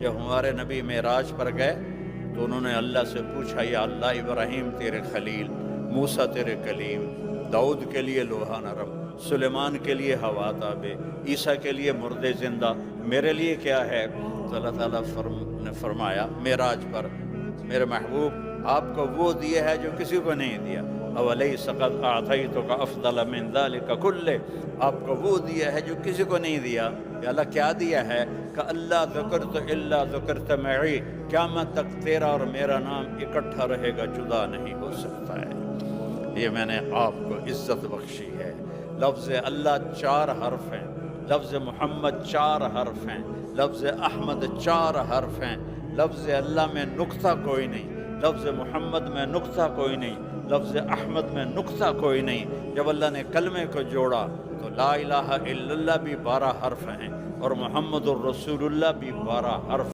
جب ہمارے نبی معراج پر گئے تو انہوں نے اللہ سے پوچھا، یا اللہ ابراہیم تیرے خلیل، موسیٰ تیرے کلیم، داؤد کے لیے لوہا نرم، سلیمان کے لیے ہوا تابع، عیسیٰ کے لیے مردے زندہ، میرے لیے کیا ہے؟ تو اللہ تعالیٰ نے فرمایا معراج پر، میرے محبوب آپ کو وہ دیا ہے جو کسی کو نہیں دیا۔ اولیس قد اعطیتک افضل من ذلک کلہ، آپ کو وہ دیا ہے جو کسی کو نہیں دیا۔ کہ اللہ کیا دیا ہے؟ کہ اللہ ذکرت الا ذکرت معی، قیامت تک تیرا اور میرا نام اکٹھا رہے گا، جدا نہیں ہو سکتا ہے۔ یہ میں نے آپ کو عزت بخشی ہے۔ لفظ اللہ 4 حرف ہیں، لفظ محمد 4 حرف ہیں، لفظ احمد 4 حرف ہیں۔ لفظ اللہ میں نقطہ کوئی نہیں، لفظ محمد میں نقطہ کوئی نہیں، لفظ احمد میں نقطہ کوئی نہیں۔ جب اللہ نے کلمے کو جوڑا تو لا الہ الا اللہ بھی 12 حرف ہیں اور محمد الرسول اللہ بھی 12 حرف